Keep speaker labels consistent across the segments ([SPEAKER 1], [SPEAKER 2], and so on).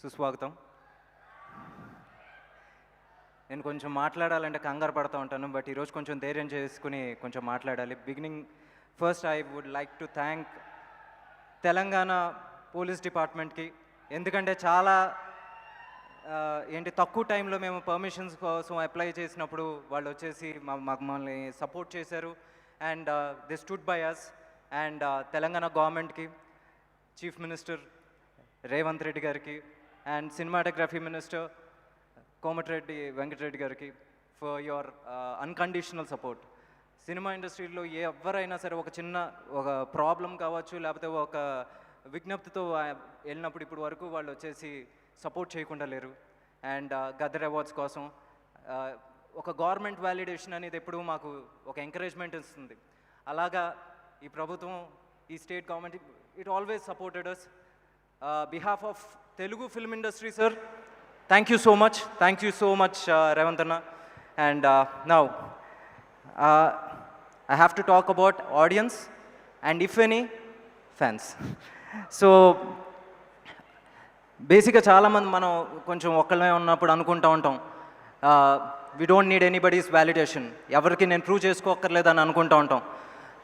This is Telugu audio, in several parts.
[SPEAKER 1] సుస్వాగతం. నేను కొంచెం మాట్లాడాలంటే కంగారు పడుతూ ఉంటాను, బట్ ఈరోజు కొంచెం ధైర్యం చేసుకుని కొంచెం మాట్లాడాలి. First I would like to thank Telangana police డిపార్ట్మెంట్కి. ఎందుకంటే చాలా తక్కువ టైంలో మేము పర్మిషన్స్ కోసం అప్లై చేసినప్పుడు వాళ్ళు వచ్చేసి మమ్మల్ని సపోర్ట్ చేశారు. And they stood by us. And Telangana గవర్నమెంట్కి, చీఫ్ మినిస్టర్ రేవంత్ రెడ్డి గారికి, and cinematography minister Komatireddy Venkatreddy గారికి for your unconditional support. Cinema ఇండస్ట్రీలో ఎవరైనా సరే ఒక ప్రాబ్లం కావచ్చు, లేకపోతే ఒక విజ్ఞప్తితో వెళ్ళినప్పుడు ఇప్పుడు వరకు వాళ్ళు వచ్చేసి సపోర్ట్ చేయకుండా లేరు. అండ్ గదర్ అవార్డ్స్ కోసం ఒక గవర్నమెంట్ వ్యాలిడేషన్ అనేది ఎప్పుడు మాకు ఒక ఎంకరేజ్మెంట్ ఇస్తుంది. అలాగా ఈ ప్రభుత్వం, ఈ state government, it always supported us. Behalf of Telugu film industry sir, thank you so much Revanth అన్న. And now I have to talk about audience and if any fans. So బేసిక్గా చాలామంది మనం కొంచెం ఒక్కళ్ళమే ఉన్నప్పుడు అనుకుంటూ ఉంటాం, we don't need anybody's validation, ఎవరికి నేను ప్రూవ్ చేసుకోక్కర్లేదని అనుకుంటూ ఉంటాం.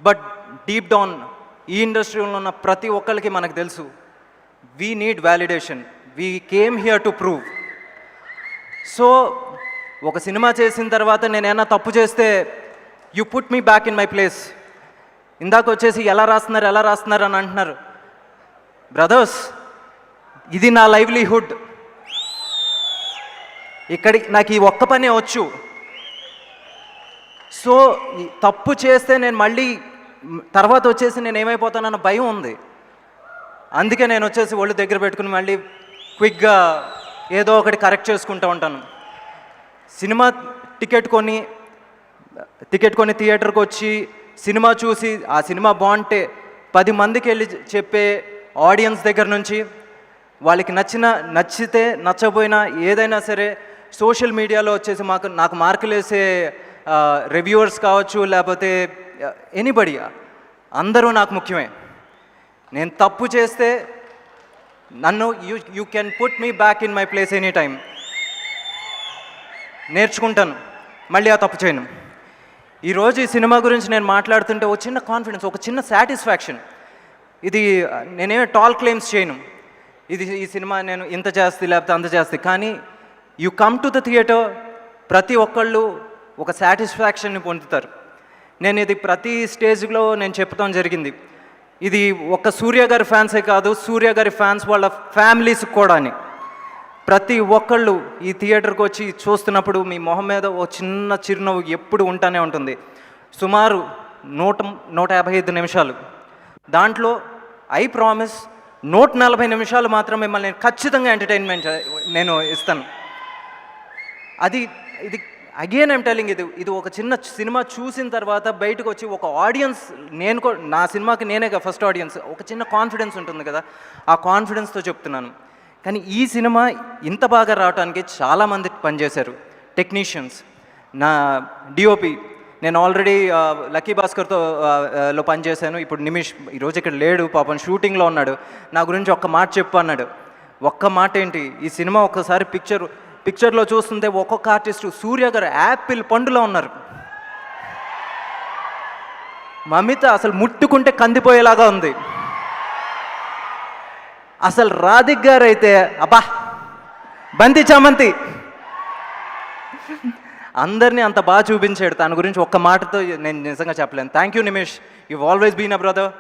[SPEAKER 1] బట్ డీప్ డౌన్ ఈ ఇండస్ట్రీలో ఉన్న ప్రతి ఒక్కరికి మనకు తెలుసు, we need validation, we came here to prove. So ఒక సినిమా చేసిన తర్వాత నేనేమన్నా తప్పు చేస్తే you put me back in my place. ఇందాక వచ్చేసి ఎలా రాస్తున్నారు అని అంటున్నారు. బ్రదర్స్, ఇది నా లైవ్లీహుడ్. నాకు ఈ ఒక్క పనే వచ్చు. సో తప్పు చేస్తే నేను మళ్ళీ తర్వాత వచ్చేసి నేను ఏమైపోతానన్న భయం ఉంది. అందుకే నేను వచ్చేసి ఒళ్ళు దగ్గర పెట్టుకుని మళ్ళీ క్విక్గా ఏదో ఒకటి కరెక్ట్ చేసుకుంటూ ఉంటాను. సినిమా టికెట్ కొని థియేటర్కి వచ్చి సినిమా చూసి ఆ సినిమా బాగుంటే 10 మందికి వెళ్ళి చెప్పే ఆడియన్స్ దగ్గర నుంచి, వాళ్ళకి నచ్చితే నచ్చపోయినా ఏదైనా సరే సోషల్ మీడియాలో వచ్చేసి నాకు మార్కులు వేసే రివ్యూవర్స్ కావచ్చు, లేకపోతే ఎనీబడి, అందరూ నాకు ముఖ్యమే. నేను తప్పు చేస్తే నన్ను you can put me back in my place any time. నేర్చుకుంటాను, మళ్ళీ ఆ తప్పు చేయను. ఈరోజు ఈ సినిమా గురించి నేను మాట్లాడుతుంటే ఒక చిన్న కాన్ఫిడెన్స్, ఒక చిన్న సాటిస్ఫాక్షన్. ఇది నేనేమో టాల్ క్లెయిమ్స్ చేయను, ఈ సినిమా నేను ఇంత చేస్తే లేకపోతే అంత చేస్తే, కానీ you come to the theatre, ప్రతి ఒక్కళ్ళు ఒక సాటిస్ఫాక్షన్ని పొందుతారు. నేను ఇది ప్రతి స్టేజ్లో నేను చెప్తాం జరిగింది. ఇది ఒక సూర్య గారి ఫ్యాన్సే కాదు, సూర్య గారి ఫ్యాన్స్ వాళ్ళ ఫ్యామిలీస్ కూడా అని. ప్రతి ఒక్కళ్ళు ఈ థియేటర్కి వచ్చి చూస్తున్నప్పుడు మీ మొహం మీద ఓ చిన్న చిరునవ్వు ఎప్పుడు ఉంటానే ఉంటుంది. సుమారు 155 నిమిషాలు, దాంట్లో ఐ ప్రామిస్ 140 నిమిషాలు మాత్రం మిమ్మల్ని ఖచ్చితంగా ఎంటర్టైన్మెంట్ నేను ఇస్తాను. ఇది అగైన్ ఐమ్ టెల్లింగ్, ఇది ఒక చిన్న సినిమా చూసిన తర్వాత బయటకు వచ్చి ఒక ఆడియన్స్, నా సినిమాకి నేనే ఫస్ట్ ఆడియన్స్, ఒక చిన్న కాన్ఫిడెన్స్ ఉంటుంది కదా, ఆ కాన్ఫిడెన్స్తో చెప్తున్నాను. కానీ ఈ సినిమా ఇంత బాగా రావడానికి చాలామంది పనిచేశారు. టెక్నీషియన్స్, నా డిఓపి, నేను ఆల్రెడీ లక్కీ భాస్కర్తో లో పనిచేశాను. ఇప్పుడు నిమిష్ ఈరోజు ఇక్కడ లేడు, పాపం షూటింగ్లో ఉన్నాడు. నా గురించి ఒక్క మాట చెప్పు అన్నాడు. ఒక్క మాట ఏంటి, ఈ సినిమా ఒక్కసారి పిక్చర్లో చూస్తుంటే ఒక్కొక్క ఆర్టిస్టు సూర్య గారు యాపిల్ పండులో ఉన్నారు. మమిత అసలు ముట్టుకుంటే కందిపోయేలాగా ఉంది. అసలు రాధిక్ గారు అయితే అబ్బా బంతి చామంతి, అందరినీ అంత బాగా చూపించాడు. తన గురించి ఒక్క మాటతో నేను నిజంగా చెప్పలేను. Thank you Nimish, you always been a brother,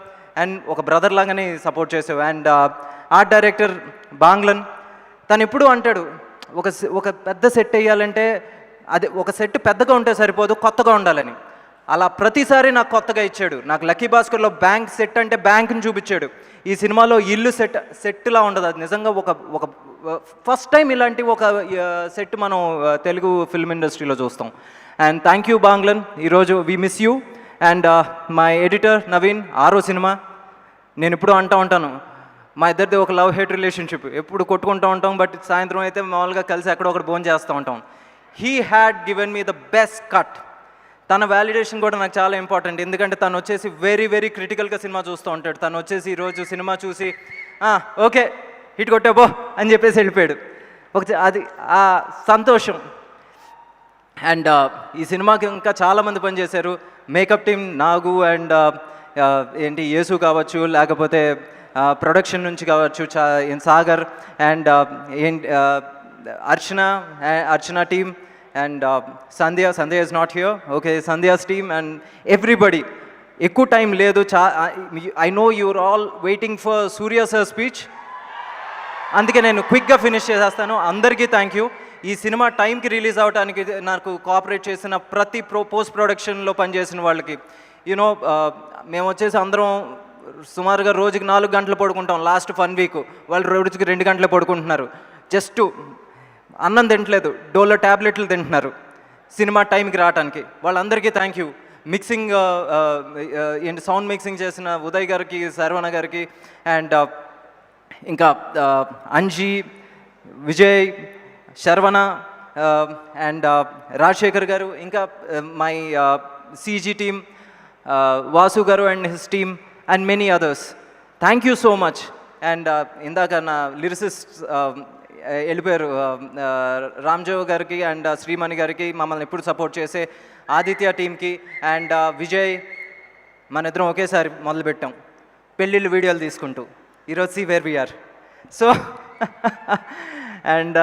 [SPEAKER 1] and ఒక బ్రదర్ లాగానే సపోర్ట్ చేసావు. అండ్ ఆర్ట్ డైరెక్టర్ బాంగ్లన్, తను ఎప్పుడూ అంటాడు, ఒక పెద్ద సెట్ వేయాలంటే అది ఒక సెట్ పెద్దగా ఉంటే సరిపోదు, కొత్తగా ఉండాలని. అలా ప్రతిసారి నాకు కొత్తగా ఇచ్చాడు. నాకు లక్కీ భాస్కర్లో బ్యాంక్ సెట్ అంటే బ్యాంక్ని చూపించాడు. ఈ సినిమాలో ఇల్లు సెట్లా ఉండదు, అది నిజంగా ఒక ఫస్ట్ టైం ఇలాంటి ఒక సెట్ మనం తెలుగు ఫిల్మ్ ఇండస్ట్రీలో చూస్తాం. అండ్ థ్యాంక్ యూ బాంగ్లన్, ఈరోజు we miss you. And my editor Naveen, 6వ సినిమా. నేను ఇప్పుడు అంటూ ఉంటాను, మా ఇద్దరిది ఒక లవ్ హేట్ రిలేషన్షిప్, ఎప్పుడు కొట్టుకుంటూ ఉంటాం, బట్ సాయంత్రం అయితే మామూలుగా కలిసి ఎక్కడో ఒకటి భోజనం చేస్తూ ఉంటాం. He had given me the best cut. తన వ్యాలిడేషన్ కూడా నాకు చాలా ఇంపార్టెంట్, ఎందుకంటే తను వచ్చేసి వెరీ క్రిటికల్గా సినిమా చూస్తూ ఉంటాడు. తను వచ్చేసి ఈరోజు సినిమా చూసి ఓకే హిట్ కొట్టాబో అని చెప్పేసి వెళ్ళిపోయాడు. అది ఆ సంతోషం. అండ్ ఈ సినిమాకి ఇంకా చాలామంది పనిచేశారు. మేకప్ టీమ్ నాగు అండ్ ఏంటి యేసు కావచ్చు, లేకపోతే ప్రొడక్షన్ నుంచి కావచ్చు Sagar and Archana team and Sandhya is not here, okay, Sandhya's team and everybody. ఎక్కువ టైం లేదు. I know you're all waiting for Surya sir speech, అందుకే నేను క్విక్గా ఫినిష్ చేసేస్తాను. అందరికీ థ్యాంక్ యూ. ఈ సినిమా టైంకి రిలీజ్ అవడానికి నాకు కోఆపరేట్ చేసిన ప్రతి పోస్ట్ ప్రొడక్షన్లో పనిచేసిన వాళ్ళకి, యూనో మేము వచ్చేసి అందరం సుమారుగా రోజుకి 4 గంటలు పడుకుంటాం. లాస్ట్ 1 వీక్ వాళ్ళు రోజుకి 2 గంటలు పడుకుంటున్నారు. జస్ట్ అన్నం తింటలేదు, డోలో ట్యాబ్లెట్లు తింటున్నారు సినిమా టైంకి రావడానికి. వాళ్ళందరికీ థ్యాంక్ యూ. మిక్సింగ్ ఏంటి సౌండ్ మిక్సింగ్ చేసిన ఉదయ్ గారికి, శర్వణ గారికి అండ్ ఇంకా అంజీ, విజయ్, శర్వణ అండ్ రాజశేఖర్ గారు, ఇంకా మై CG టీమ్, వాసు గారు and his team and many others. Thank you so much. And ఇందాక నా లిరిసిస్ట్ వెళ్ళిపోయారు రామ్జో గారికి అండ్ శ్రీమణి గారికి, మమ్మల్ని ఎప్పుడు సపోర్ట్ చేసే ఆదిత్య టీమ్కి అండ్ విజయ్. మన ఇద్దరం ఒకేసారి మొదలుపెట్టాం పెళ్ళిళ్ళు వీడియోలు తీసుకుంటూ. ఈరోజు see where we are. So and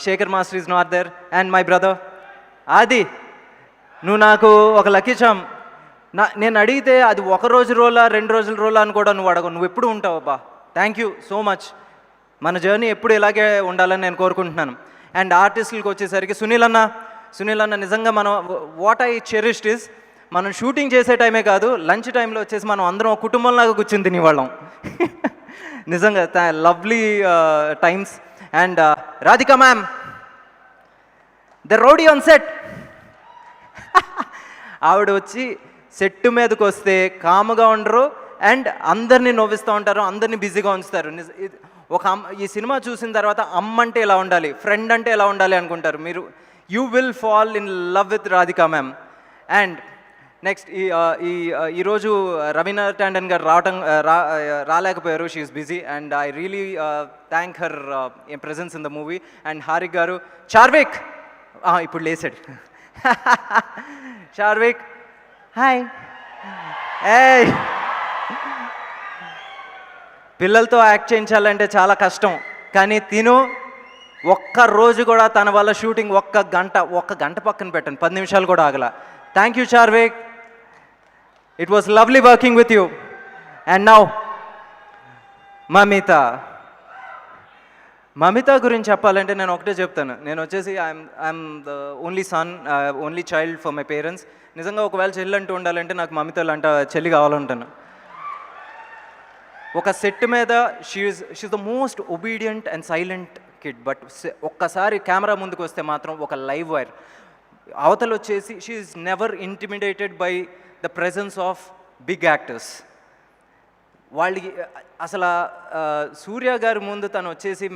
[SPEAKER 1] Shekhar master is not there and my brother Aadi. నువ్వు నాకు ఒక లక్కీ చామ్. నేను అడిగితే అది 1 రోజు రోలా 2 రోజుల రోలా అని కూడా నువ్వు అడగవు. నువ్వు ఎప్పుడు ఉంటావు అబ్బా. Thank you so much. మన జర్నీ ఎప్పుడు ఇలాగే ఉండాలని నేను కోరుకుంటున్నాను. అండ్ ఆర్టిస్టులకు వచ్చేసరికి సునీల్ అన్న నిజంగా మనం వాట్ ఐ చెరిష్డ్ ఇస్, మనం షూటింగ్ చేసే టైమే కాదు, లంచ్ టైంలో వచ్చేసి మనం అందరం కుటుంబంలాగా కూర్చుని తినేవాళ్ళం. నిజంగా lovely times. And Radhika ma'am, the rowdy on set. ఆవిడ వచ్చి సెట్ మీదకి వస్తే కాముగా ఉండరు అండ్ అందరినీ నవ్విస్తూ ఉంటారు, అందరినీ బిజీగా ఉంచుతారు. ఈ సినిమా చూసిన తర్వాత అమ్మ అంటే ఎలా ఉండాలి, ఫ్రెండ్ అంటే ఎలా ఉండాలి అనుకుంటారు మీరు. You will fall in love with Radhika ma'am. And next ఈరోజు రవీనా టాండన్ గారు రాలేకపోయారు, she's busy and I really thank her presence in the movie. And Harik గారు, చార్విక్ ఇప్పుడు లేసాడు. చార్విక్ హాయ్. ఏయ్, పిల్లలతో యాక్ట్ చేయించాలంటే చాలా కష్టం, కానీ తిను ఒక్క రోజు కూడా తన వల్ల షూటింగ్ ఒక్క గంట పక్కన పెట్టండి, 10 నిమిషాలు కూడా ఆగల. Thank you Charvik. It was lovely working with you. And now Mamitha గురించి చెప్పాలంటే నేను ఒకటే చెప్తాను. నేను వచ్చేసి I'm the only son, only child for my parents. నిజంగా ఒకవేళ చెల్లి అంటూ ఉండాలంటే నాకు మమిత లాంటి చెల్లి కావాలంటాను. ఒక సెట్ మీద she's the most obedient and silent kid, but ఒక్కసారి కెమెరా ముందుకు వస్తే మాత్రం ఒక లైవ్ వైర్. అవతల వచ్చేసి she is never intimidated by the presence of big actors. వాళ్ళకి అసలు సూర్య గారి ముందు తను వచ్చేసి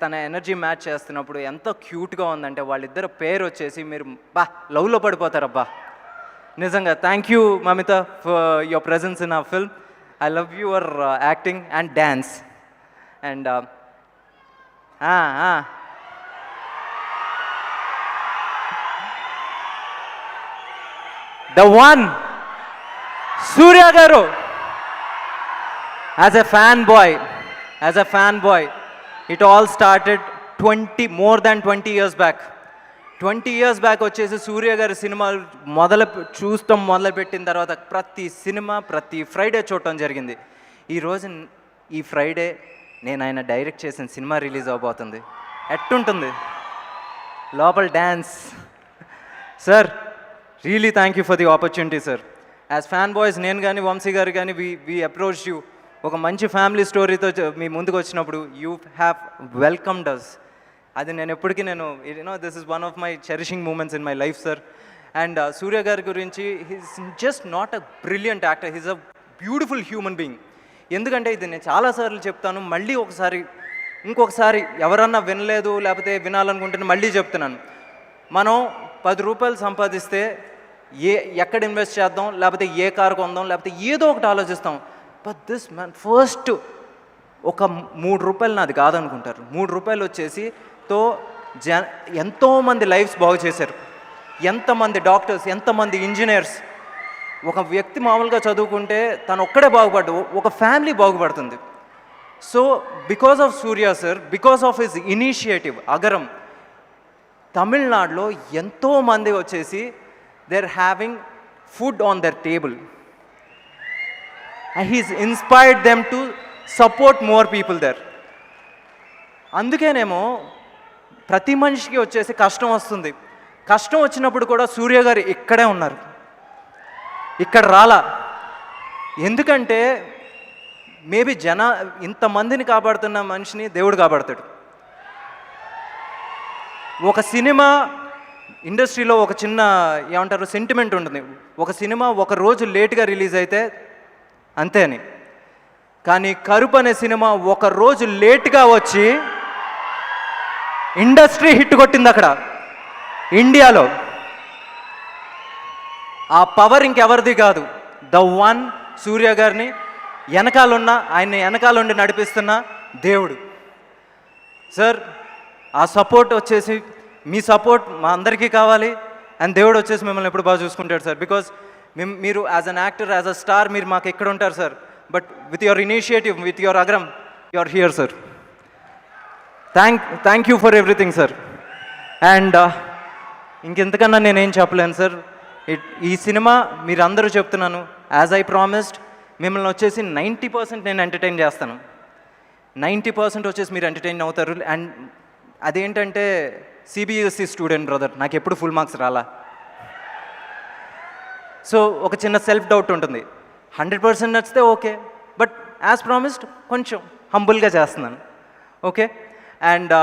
[SPEAKER 1] తన ఎనర్జీ మ్యాచ్ చేస్తున్నప్పుడు ఎంత క్యూట్గా ఉందంటే వాళ్ళిద్దరు పేరు వచ్చేసి మీరు లవ్లో పడిపోతారబ్బా. నిజంగా thank you Mamitha for your presence in a film. I love your acting and dance. And the one, Surya Garu. As a fanboy, it all started more than 20 years back. 20 years back వచ్చేసి సూర్య గారి సినిమాలు మొదలుపెట్టిన తర్వాత ప్రతి సినిమా ప్రతి ఫ్రైడే చూడటం జరిగింది. ఈ ఫ్రైడే నేను ఆయన డైరెక్ట్ చేసిన సినిమా రిలీజ్ అవబోతుంది. ఎట్టుంటుంది లోపల dance. Sir really thank you for the opportunity sir. As fan boys నేను కానీ వంశీ గారు కానీ వి అప్రోచ్ యూ. ఒక మంచి ఫ్యామిలీ స్టోరీతో మీ ముందుకు వచ్చినప్పుడు యూ హ్యావ్ వెల్కమ్డ్ అస్. అది నేను ఎప్పటికీ this is one of my cherishing moments in my life sir. And Surya గారి గురించి he's just not a brilliant actor, he's a beautiful human being. ఎందుకంటే ఇది నేను చాలాసార్లు చెప్తాను, మళ్ళీ ఇంకొకసారి ఎవరన్నా వినలేదు లేకపోతే వినాలనుకుంటే మళ్ళీ చెప్తున్నాను. మనం 10 రూపాయలు సంపాదిస్తే ఎక్కడ ఇన్వెస్ట్ చేద్దాం, లేకపోతే ఏ కారు కొందాం, లేకపోతే ఏదో ఒకటి ఆలోచిస్తాం. బట్ దిస్ మ్యాన్ ఫస్ట్ ఒక ₹3 నాది కాదనుకుంటారు. ₹3 వచ్చేసి తో ఎంతోమంది లైఫ్స్ బాగు చేశారు. ఎంతమంది డాక్టర్స్, ఎంతమంది ఇంజనీర్స్. ఒక వ్యక్తి మామూలుగా చదువుకుంటే తను ఒక్కడే బాగుపడ్డు, ఒక ఫ్యామిలీ బాగుపడుతుంది. So because of Surya sir, because of his initiative Agaram, తమిళనాడులో ఎంతోమంది వచ్చేసి they are having food on their table. He's inspired them to support more people there. అందుకేనేమో ప్రతి మనిషికి వచ్చేసి కష్టం వస్తుంది. కష్టం వచ్చినప్పుడు కూడా సూర్య గారు ఇక్కడే ఉన్నారు, ఇక్కడ రాలా. ఎందుకంటే మేబీ ఇంతమందిని కాపాడుతున్న మనిషిని దేవుడు కాపాడుతాడు. ఒక సినిమా ఇండస్ట్రీలో ఒక చిన్న ఏమంటారు సెంటిమెంట్ ఉంటుంది. ఒక సినిమా ఒక రోజు లేట్గా రిలీజ్ అయితే అంతే అని. కానీ కరుపు అనే సినిమా ఒక రోజు లేట్గా వచ్చి ఇండస్ట్రీ హిట్ కొట్టింది అక్కడ ఇండియాలో. ఆ పవర్ ఇంకెవరిది కాదు, ద వన్ సూర్య గారిని ఆయన్ని వెనకాలండి నడిపిస్తున్న దేవుడు. సార్ ఆ సపోర్ట్ వచ్చేసి మీ సపోర్ట్ మా అందరికీ కావాలి. అండ్ దేవుడు వచ్చేసి మిమ్మల్ని ఎప్పుడు బాగా చూసుకుంటాడు సార్. బికాజ్ మీరు as an actor, as a star మీరు మాకు ఎక్కడ ఉంటారు sir. But with your initiative, with your అగ్రం, you are here sir. Thank you for everything sir. And ఇంకెంతకన్నా నేనేం చెప్పలేను సార్. ఈ సినిమా మీరు అందరూ చెప్తున్నాను, యాజ్ ఐ ప్రామిస్డ్ మిమ్మల్ని వచ్చేసి 90% నేను ఎంటర్టైన్ చేస్తాను. 90% వచ్చేసి మీరు ఎంటర్టైన్ అవుతారు. అండ్ అదేంటంటే సిబిఎస్ఈ స్టూడెంట్ బ్రదర్, నాకు ఎప్పుడు ఫుల్ మార్క్స్ రాలా. సో ఒక చిన్న సెల్ఫ్ డౌట్ ఉంటుంది. 100% నచ్చితే ఓకే, బట్ యాజ్ ప్రామిస్డ్ కొంచెం హంబుల్గా చేస్తున్నాను. ఓకే. అండ్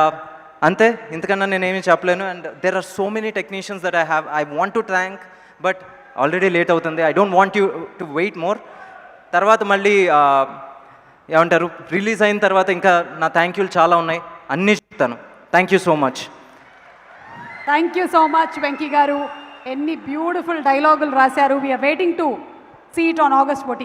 [SPEAKER 1] అంతే, ఇంతకన్నా నేనేమీ చెప్పలేను. And there are so many technicians that I want to thank, but already late అవుతుంది. I don't want you to wait more. తర్వాత మళ్ళీ ఏమంటారు రిలీజ్ అయిన తర్వాత ఇంకా నా థ్యాంక్ యూలు చాలా ఉన్నాయి, అన్నీ చెప్తాను. Thank you so much.
[SPEAKER 2] Thank you so much Venky garu. ఎన్ని బ్యూటిఫుల్ డైలాగులు రాశారు. We are waiting to see it on August 14.